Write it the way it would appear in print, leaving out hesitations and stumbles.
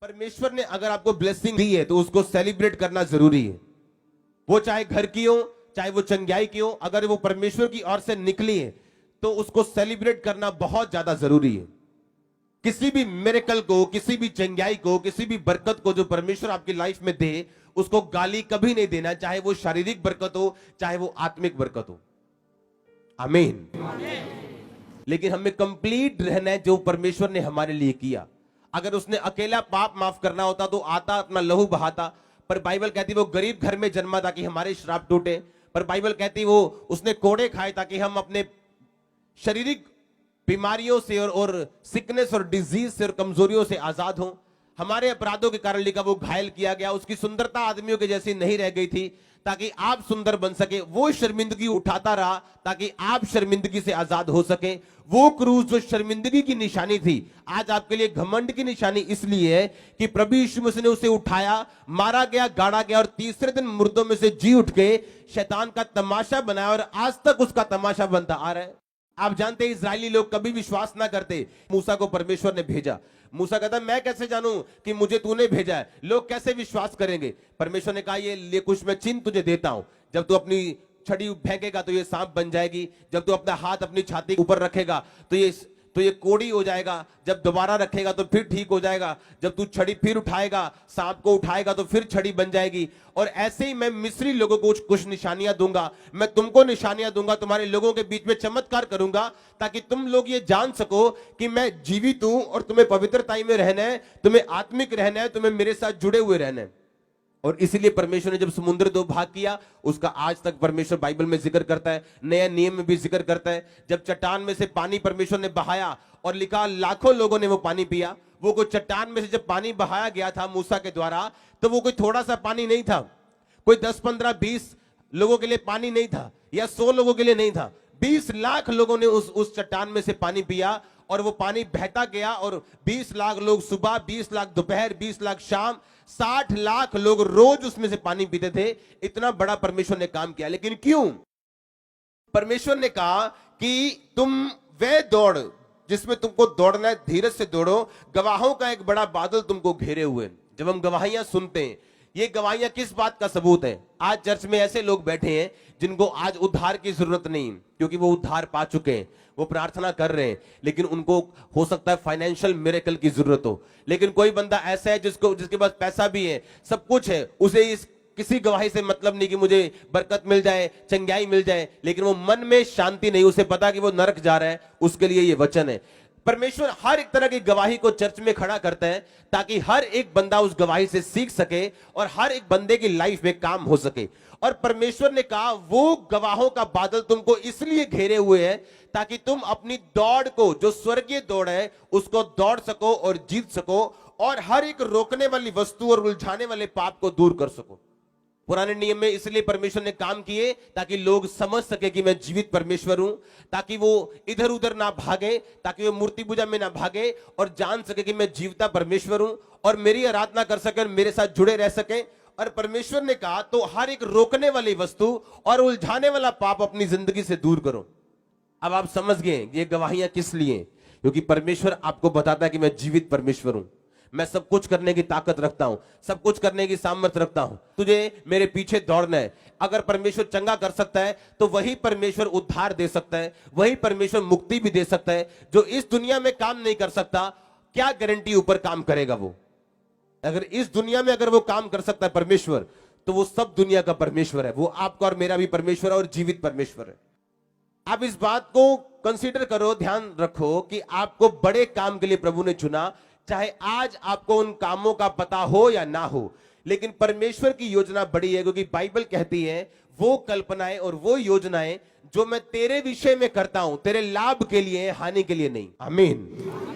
परमेश्वर ने अगर आपको ब्लेसिंग दी है तो उसको सेलिब्रेट करना जरूरी है। वो चाहे घर की हो, चाहे वो चंगाई की हो, अगर वो परमेश्वर की ओर से निकली है तो उसको सेलिब्रेट करना बहुत ज्यादा जरूरी है। किसी भी मिरेकल को, किसी भी चंगाई को, किसी भी बरकत को जो परमेश्वर आपकी लाइफ में दे, उसको गाली कभी नहीं देना, चाहे वो शारीरिक बरकत हो, चाहे वो आत्मिक बरकत हो। आमीन। लेकिन हमें कंप्लीट रहना है जो परमेश्वर ने हमारे लिए किया। अगर उसने अकेला पाप माफ करना होता तो आता, अपना लहू बहाता, पर बाइबल कहती वो गरीब घर में जन्मा ताकि हमारे श्राप टूटे। पर बाइबल कहती वो उसने कोड़े खाए ताकि हम अपने शारीरिक बीमारियों से और सिकनेस और डिजीज से और कमजोरियों से आजाद हों। हमारे अपराधों के कारण लिखा वो घायल किया गया, उसकी सुंदरता आदमियों के जैसी नहीं रह गई थी ताकि आप सुंदर बन सके। वो शर्मिंदगी उठाता रहा ताकि आप शर्मिंदगी से आजाद हो सके। वो क्रूस जो शर्मिंदगी की निशानी थी, आज आपके लिए घमंड की निशानी इसलिए है कि प्रभु यीशु मसीह ने उसे उठाया, मारा गया, गाड़ा गया और तीसरे दिन मुर्दों में से जी उठ के शैतान का तमाशा बनाया और आज तक उसका तमाशा बनता आ रहा है। आप जानते हैं इजरायली लोग कभी विश्वास ना करते। मूसा को परमेश्वर ने भेजा, मूसा कहता मैं कैसे जानूं कि मुझे तूने भेजा है, लोग कैसे विश्वास करेंगे। परमेश्वर ने कहा ये कुछ मैं चिन्ह तुझे देता हूं, जब तू अपनी छड़ी फेंकेगा तो ये सांप बन जाएगी, जब तू अपना हाथ अपनी छाती ऊपर रखेगा तो ये कोड़ी हो जाएगा, जब दोबारा रखेगा तो फिर ठीक हो जाएगा, जब तू छड़ी फिर उठाएगा, सांप को उठाएगा तो फिर छड़ी बन जाएगी। और ऐसे ही मैं मिस्री लोगों को कुछ निशानियां दूंगा, मैं तुमको निशानियां दूंगा, तुम्हारे लोगों के बीच में चमत्कार करूंगा ताकि तुम लोग ये जान सको कि मैं जीवित हूं और तुम्हें पवित्रताई में रहना है, तुम्हें आत्मिक रहना है, तुम्हें मेरे साथ जुड़े हुए रहना है। और इसीलिए परमेश्वर ने जब समुद्र दो भाग किया, उसका आज तक परमेश्वर बाइबल में जिक्र करता है, नया नियम में भी जिक्र करता है। जब चट्टान में से पानी परमेश्वर ने बहाया और लिखा लाखों लोगों ने वो पानी पिया। वो कोई चट्टान में से जब पानी बहाया गया था मूसा के द्वारा, तो वो कोई थोड़ा सा पानी नहीं था, कोई 10, 15, 20 लोगों के लिए पानी नहीं था, या 100 लोगों के लिए नहीं था। 20 लाख लोगों ने उस चट्टान में से पानी पिया और वो पानी बहता गया। और 20 लाख लोग सुबह, 20 लाख दोपहर, 20 लाख शाम, 60 लाख लोग रोज उसमें से पानी पीते थे। इतना बड़ा परमेश्वर ने काम किया। लेकिन क्यों? परमेश्वर ने कहा कि तुम वे दौड़ जिसमें तुमको दौड़ना है, धीरज से दौड़ो। गवाहों का एक बड़ा बादल तुमको घेरे हुए। जब हम गवाहियां सुनते हैं, ये गवाहियां किस बात का सबूत है? आज चर्च में ऐसे लोग बैठे हैं जिनको आज उद्धार की जरूरत नहीं, क्योंकि वो उद्धार पा चुके हैं, वो प्रार्थना कर रहे हैं, लेकिन उनको हो सकता है फाइनेंशियल मिरेकल की जरूरत हो। लेकिन कोई बंदा ऐसा है जिसके पास पैसा भी है, सब कुछ है, उसे इस किसी गवाही से मतलब नहीं कि मुझे बरकत मिल जाए, चंगाई मिल जाए, लेकिन वो मन में शांति नहीं, उसे पता कि वो नरक जा रहा है। उसके लिए ये वचन है। परमेश्वर हर एक तरह की गवाही को चर्च में खड़ा करता है ताकि हर एक बंदा उस गवाही से सीख सके और हर एक बंदे की लाइफ में काम हो सके। और परमेश्वर ने कहा वो गवाहों का बादल तुमको इसलिए घेरे हुए है ताकि तुम अपनी दौड़ को, जो स्वर्गीय दौड़ है, उसको दौड़ सको और जीत सको और हर एक रोकने वाली वस्तु और उलझाने वाले पाप को दूर कर सको। पुराने नियम में इसलिए परमेश्वर ने काम किए ताकि लोग समझ सके कि मैं जीवित परमेश्वर हूं, ताकि वो इधर उधर ना भागे, ताकि वो मूर्ति पूजा में ना भागे और जान सके कि मैं जीवता परमेश्वर हूं और मेरी आराधना कर सके और मेरे साथ जुड़े रह सके। और परमेश्वर ने कहा तो हर एक रोकने वाली वस्तु और उलझाने वाला पाप अपनी जिंदगी से दूर करो। अब आप समझ गए ये गवाहियां किस लिए? क्योंकि परमेश्वर आपको बताता है कि मैं जीवित परमेश्वर हूं, मैं सब कुछ करने की ताकत रखता हूं, सब कुछ करने की सामर्थ्य रखता हूं, तुझे मेरे पीछे दौड़ना है। अगर परमेश्वर चंगा कर सकता है तो वही परमेश्वर उद्धार दे सकता है, वही परमेश्वर मुक्ति भी दे सकता है। जो इस दुनिया में काम नहीं कर सकता, क्या गारंटी ऊपर काम करेगा वो? अगर इस दुनिया में अगर वो काम कर सकता है परमेश्वर, तो वो सब दुनिया का परमेश्वर है, वो आपका और मेरा भी परमेश्वर है और जीवित परमेश्वर है। आप इस बात को कंसीडर करो, ध्यान रखो कि आपको बड़े काम के लिए प्रभु ने चुना, चाहे आज आपको उन कामों का पता हो या ना हो, लेकिन परमेश्वर की योजना बड़ी है। क्योंकि बाइबल कहती है वो कल्पनाएं और वो योजनाएं जो मैं तेरे विषय में करता हूं, तेरे लाभ के लिए, हानि के लिए नहीं। आमीन।